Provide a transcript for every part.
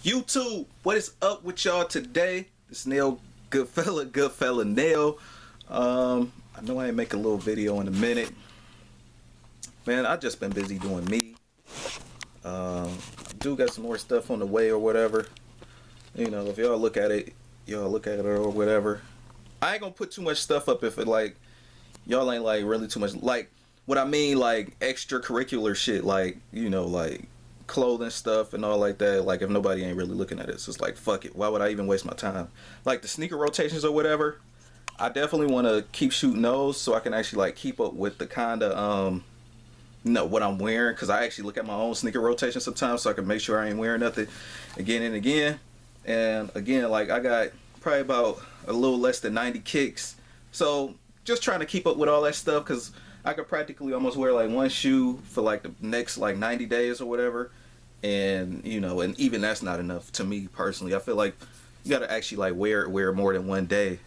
YouTube, what is up with y'all today? It's Nail, good fella Nail. I know I ain't make a little video in a minute. Man, I just been busy doing me. I do got some more stuff on the way or whatever. You know, if y'all look at it, or whatever. I ain't gonna put too much stuff up if it like y'all ain't like really too much like what I mean, like extracurricular shit, like, you know, like clothing stuff and all like that. Like if nobody ain't really looking at it, so it's like fuck it, why would I even waste my time? Like the sneaker rotations or whatever, I definitely want to keep shooting those so I can actually like keep up with the kind of you know, what I'm wearing, because I actually look at my own sneaker rotation sometimes so I can make sure I ain't wearing nothing again and again. And again, like I got probably about a little less than 90 kicks, so just trying to keep up with all that stuff, because I could practically almost wear like one shoe for like the next like 90 days or whatever. And you know, and even that's not enough to me personally. I feel like you got to actually like wear more than one day,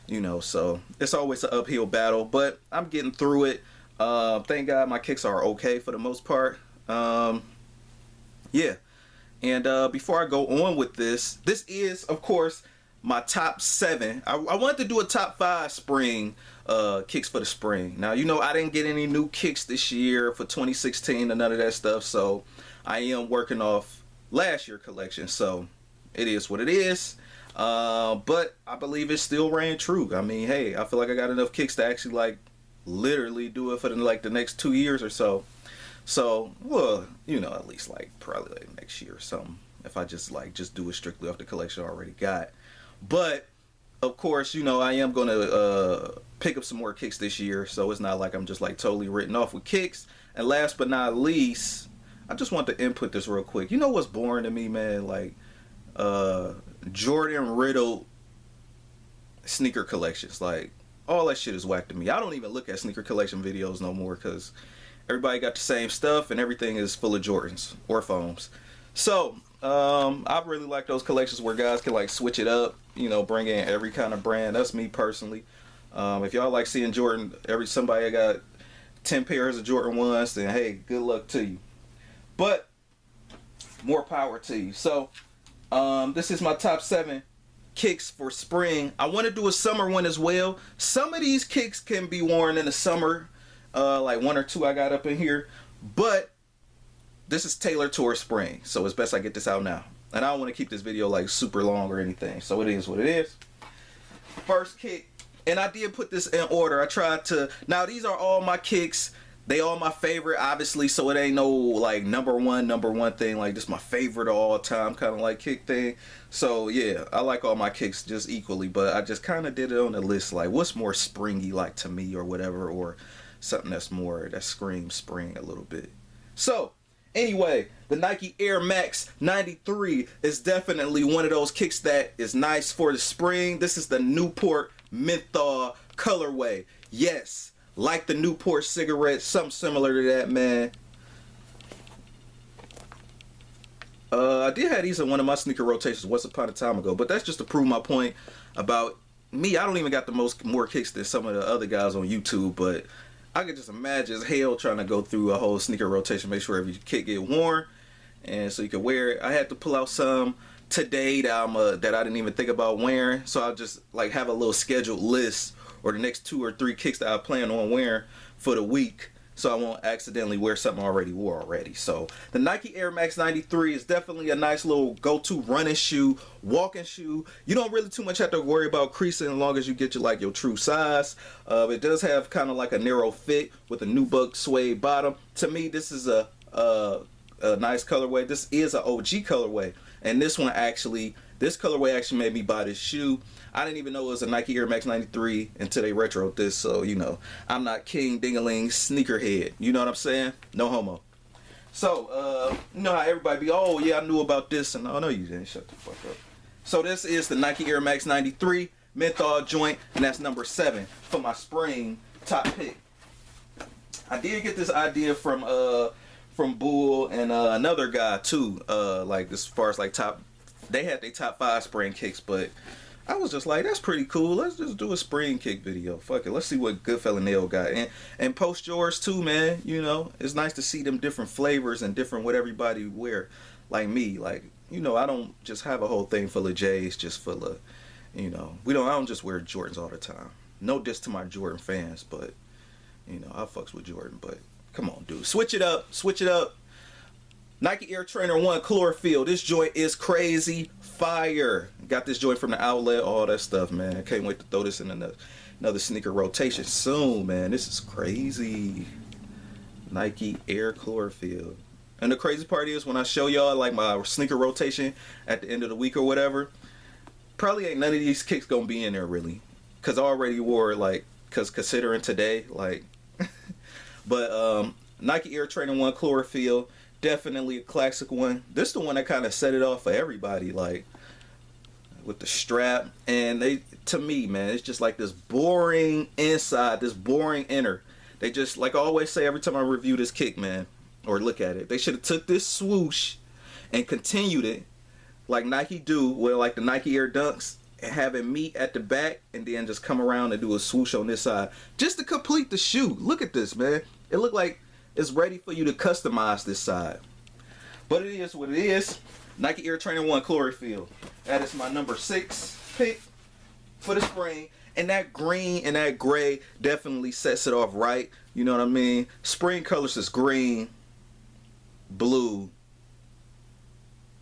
you know, so it's always an uphill battle, but I'm getting through it. Thank God my kicks are okay for the most part. Yeah. And before I go on with this is of course my top 7. I wanted to do a top 5 spring kicks for the spring. Now, you know, I didn't get any new kicks this year for 2016 and none of that stuff, so I am working off last year's collection, so it is what it is. But I believe it still ran true. I mean, hey, I feel like I got enough kicks to actually like literally do it for the next 2 years or so. So, well, you know, at least like probably like next year or something, if I just do it strictly off the collection I already got. But of course, you know, I am gonna pick up some more kicks this year, so it's not like I'm just like totally written off with kicks. And last but not least, I just want to input this real quick. You know what's boring to me, man? Like Jordan riddled sneaker collections. Like all that shit is whack to me. I don't even look at sneaker collection videos no more, because everybody got the same stuff and everything is full of Jordans or foams. So I really like those collections where guys can like switch it up, you know, bring in every kind of brand. That's me personally. If y'all like seeing Jordan, somebody got 10 pairs of Jordan 1s, then hey, good luck to you. But more power to you. So this is my top 7 kicks for spring. I want to do a summer one as well. Some of these kicks can be worn in the summer, like 1 or 2 I got up in here, but this is tailored towards spring, so it's best I get this out now. And I don't want to keep this video like super long or anything, so it is what it is. First kick, and I did put this in order. I tried to, now these are all my kicks. They all my favorite, obviously, so it ain't no like number one thing, like this my favorite of all time kind of like kick thing. So yeah, I like all my kicks just equally, but I just kind of did it on the list, like what's more springy like to me or whatever, or something that's more, that screams spring a little bit. So anyway, the Nike Air Max 93 is definitely one of those kicks that is nice for the spring. This is the Newport Menthol colorway. Yes, like the Newport cigarette, something similar to that, man. I did have these in one of my sneaker rotations once upon a time ago, but that's just to prove my point about me. I don't even got the more kicks than some of the other guys on YouTube, but I could just imagine as hell trying to go through a whole sneaker rotation, make sure every kick get worn, and so you can wear it. I had to pull out some today that I didn't even think about wearing, so I'll just like have a little scheduled list, or the next 2 or 3 kicks that I plan on wearing for the week, so I won't accidentally wear something I already wore already. So the Nike Air Max 93 is definitely a nice little go-to running shoe, walking shoe. You don't really too much have to worry about creasing as long as you get your true size. It does have kind of like a narrow fit with a nubuck suede bottom. To me, this is a nice colorway. This is an OG colorway, and this colorway actually made me buy this shoe. I didn't even know it was a Nike Air Max 93 until they retroed this, so you know, I'm not king dingaling sneakerhead, you know what I'm saying? No homo. So you know how everybody be, oh yeah, I knew about this, and oh no you didn't, shut the fuck up. So this is the Nike Air Max 93 menthol joint, and that's number 7 for my spring top pick. I did get this idea from Bull and another guy too, like as far as like they had their top 5 spring kicks, but I was just like, that's pretty cool. Let's just do a spring kick video. Fuck it. Let's see what Goodfella Nail got. And post yours too, man. You know, it's nice to see them different flavors and different what everybody wear. Like me. Like, you know, I don't just have a whole thing full of J's just full of, you know, I don't just wear Jordans all the time. No diss to my Jordan fans, but, you know, I fucks with Jordan, but come on, dude. Switch it up. Switch it up. Nike Air Trainer 1 Chlorophyll. This joint is crazy fire. Got this joint from the outlet, all that stuff, man. I can't wait to throw this in another sneaker rotation soon, man. This is crazy. Nike Air Chlorophyll. And the crazy part is when I show y'all like my sneaker rotation at the end of the week or whatever, probably ain't none of these kicks gonna be in there really. Cause I already wore like, cause considering today, like, but Nike Air Trainer 1 Chlorophyll, definitely a classic one. This the one that kind of set it off for everybody, like with the strap. And they, to me, man, it's just like this boring inside, this boring inner. They just, like I always say every time I review this kick, man, or look at it, they should have took this swoosh and continued it like Nike do with like the Nike Air Dunks, and have it meet at the back and then just come around and do a swoosh on this side just to complete the shoe. Look at this, man. It looked like it's ready for you to customize this side. But it is what it is. Nike Air Trainer 1 Chlorophyll. That is my number 6 pick for the spring. And that green and that gray definitely sets it off right. You know what I mean? Spring colors is green, blue,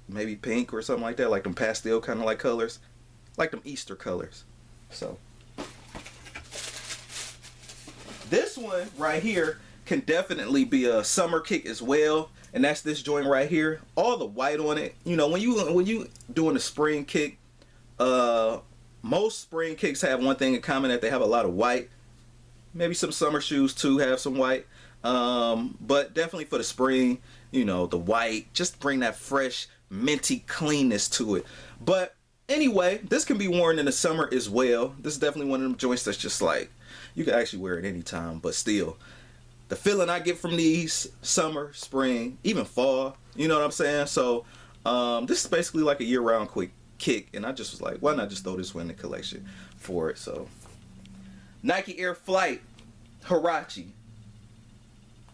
maybe pink or something like that. Like them pastel kind of like colors. Like them Easter colors. So this one right here can definitely be a summer kick as well. And that's this joint right here. All the white on it. You know, when you doing a spring kick, most spring kicks have one thing in common, that they have a lot of white. Maybe some summer shoes too have some white. But definitely for the spring, you know, the white, just bring that fresh, minty cleanness to it. But anyway, this can be worn in the summer as well. This is definitely one of them joints that's just like, you can actually wear it anytime, but still, the feeling I get from these, summer, spring, even fall, you know what I'm saying? So this is basically like a year-round quick kick, and I just was like, why not just throw this one in the collection for it? So Nike Air Flight Huarache,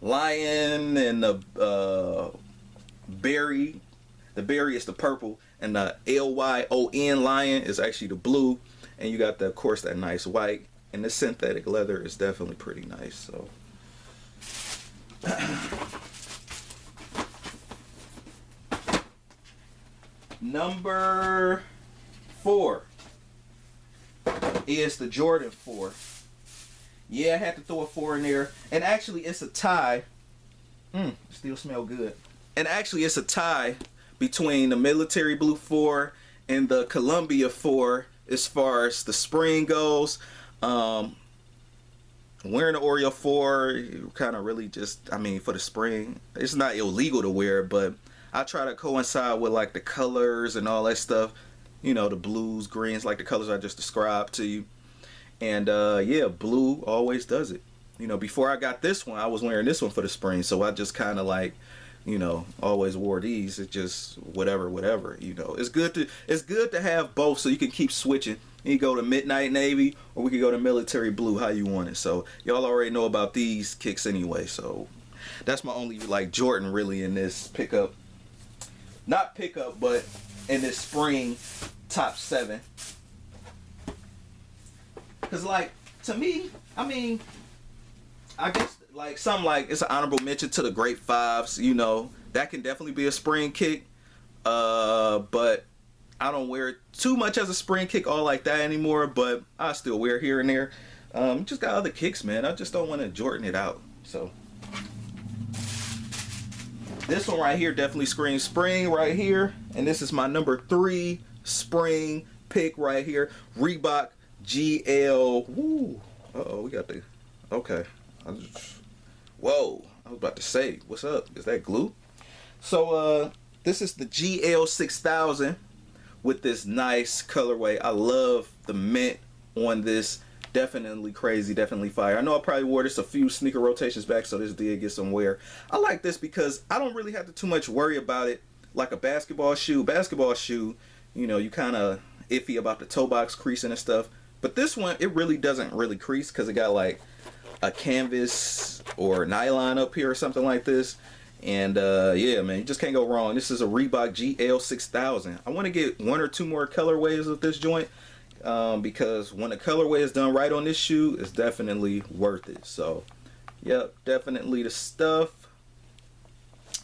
lion, and the berry. The berry is the purple, and the LYON lion is actually the blue, and you got the, of course, that nice white, and the synthetic leather is definitely pretty nice. So number 4 is the Jordan 4. Yeah, I had to throw a 4 in there, and actually it's a tie. Still smell good. And actually it's a tie between the military blue 4 and the Columbia 4 as far as the spring goes. Wearing the Oreo 4 kind of really just, I mean, for the spring, it's not illegal to wear, but I try to coincide with like the colors and all that stuff, you know, the blues, greens, like the colors I just described to you. And yeah, blue always does it. You know, before I got this one, I was wearing this one for the spring, so I just kind of like, you know, always wore these. It's just whatever, you know. It's good to have both, so you can keep switching. You can go to midnight navy, or we can go to military blue, how you want it. So y'all already know about these kicks anyway. So that's my only like Jordan really in this pickup. Not pickup, but in this spring top 7. Cause like, to me, I mean, I guess like some, like, it's an honorable mention to the Great Fives, you know, that can definitely be a spring kick. But I don't wear it too much as a spring kick all like that anymore, but I still wear it here and there. Just got other kicks, man. I just don't want to Jordan it out. So this one right here definitely screams spring right here. And this is my number 3 spring pick right here. Reebok GL. Woo. Uh-oh, we got the, okay. Whoa, I was about to say, what's up? Is that glue? So this is the GL 6000 with this nice colorway. I love the mint on this. Definitely crazy, definitely fire. I know I probably wore this a few sneaker rotations back, so this did get some wear. I like this because I don't really have to too much worry about it like a basketball shoe. Basketball shoe, you know, you kind of iffy about the toe box creasing and stuff. But this one, it really doesn't really crease because it got like a canvas or nylon up here or something like this. And yeah, man, you just can't go wrong. This is a Reebok GL 6000. I want to get one or two more colorways of this joint, because when the colorway is done right on this shoe, it's definitely worth it. So yep, definitely the stuff.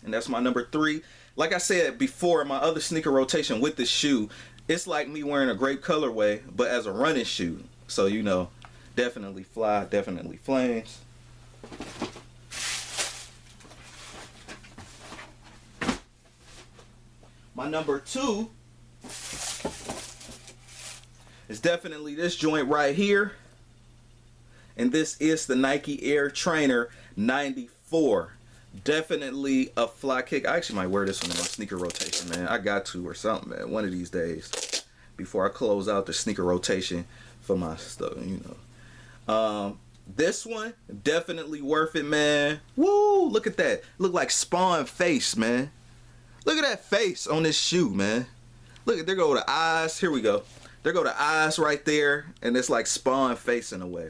And that's my number 3. Like I said before, in my other sneaker rotation with this shoe, it's like me wearing a grape colorway, but as a running shoe. So, you know, definitely fly, definitely flames. My number 2 is definitely this joint right here. And this is the Nike Air Trainer 94. Definitely a fly kick. I actually might wear this one in my sneaker rotation, man. I got to, or something, man, one of these days, before I close out the sneaker rotation for my stuff, you know. This one, definitely worth it, man. Woo, look at that. Look like Spawn face, man. Look at that face on this shoe, man. Look at, there go the eyes. Here we go. There go the eyes right there, and it's like Spawn face in a way.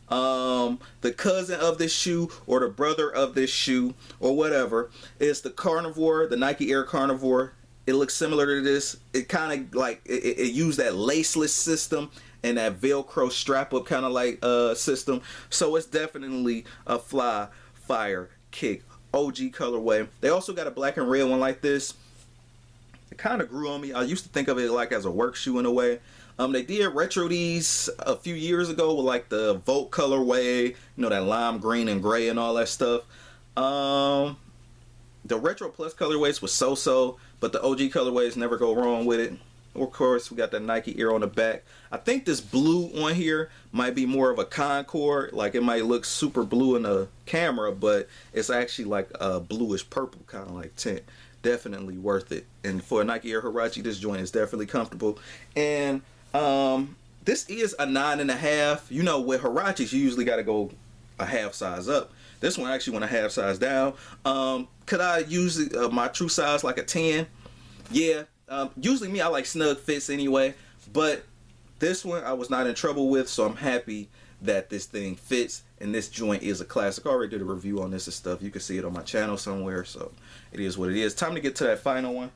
The cousin of this shoe, or the brother of this shoe, or whatever, is the Carnivore, the Nike Air Carnivore. It looks similar to this. It kind of like it used that laceless system and that Velcro strap up kind of like system. So it's definitely a fly fire kick OG colorway. They also got a black and red one like this. It kind of grew on me. I used to think of it like as a work shoe in a way. They did retro these a few years ago with like the Volt colorway, you know, that lime green and gray and all that stuff. The Retro Plus colorways was so-so, but the OG colorways never go wrong with it. Of course, we got that Nike Air on the back. I think this blue on here might be more of a Concord. Like, it might look super blue in the camera, but it's actually like a bluish purple kind of like tint. Definitely worth it. And for a Nike Air Huarache, this joint is definitely comfortable. And this is a 9.5. You know, with Huaraches, you usually got to go a half size up. This one actually went a half size down. Could I use my true size like a 10? Yeah. Usually me, I like snug fits anyway. But this one I was not in trouble with, so I'm happy that this thing fits. And this joint is a classic. I already did a review on this and stuff. You can see it on my channel somewhere. So it is what it is. Time to get to that final one.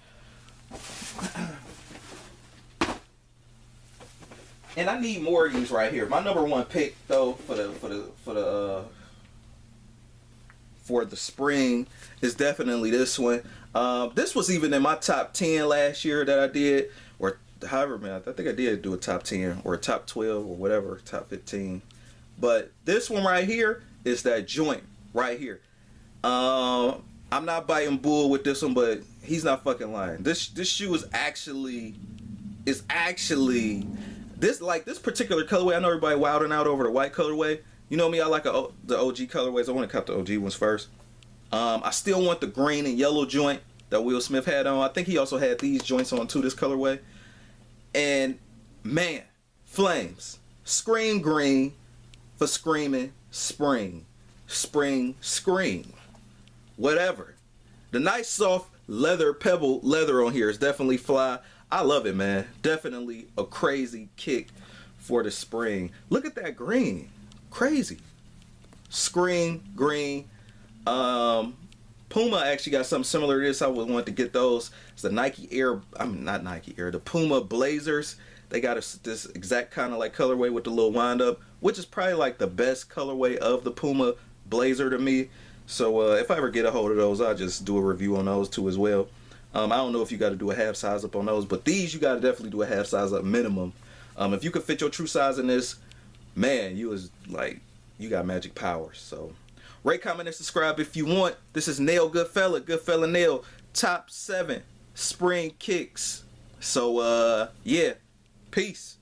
And I need more of these right here. My number 1 pick though for the spring is definitely this one. This was even in my top 10 last year that I did, or however, man, I think I did do a top 10 or a top 12 or whatever, top 15. But this one right here is that joint right here. I'm not biting bull with this one, but he's not fucking lying. This shoe is actually this particular colorway. I know everybody wilding out over the white colorway. You know me, I like the OG colorways. I want to cop the OG ones first. I still want the green and yellow joint that Will Smith had on. I think he also had these joints on too, this colorway. And man, flames. Scream green for screaming spring. Spring scream. Whatever. The nice soft leather, pebble leather on here is definitely fly. I love it, man. Definitely a crazy kick for the spring. Look at that green. Crazy. Screen green. Puma actually got something similar to this. I would want to get those. It's the Nike Air, not Nike Air, the Puma Blazers. They got this exact kind of like colorway with the little wind up, which is probably like the best colorway of the Puma Blazer to me. So if I ever get a hold of those, I'll just do a review on those too as well. I don't know if you got to do a half size up on those, but these you got to definitely do a half size up minimum. If you could fit your true size in this, man, you got magic powers. So rate, comment, and subscribe if you want. This is Nail Goodfella Nail, top 7 spring kicks. So yeah, peace.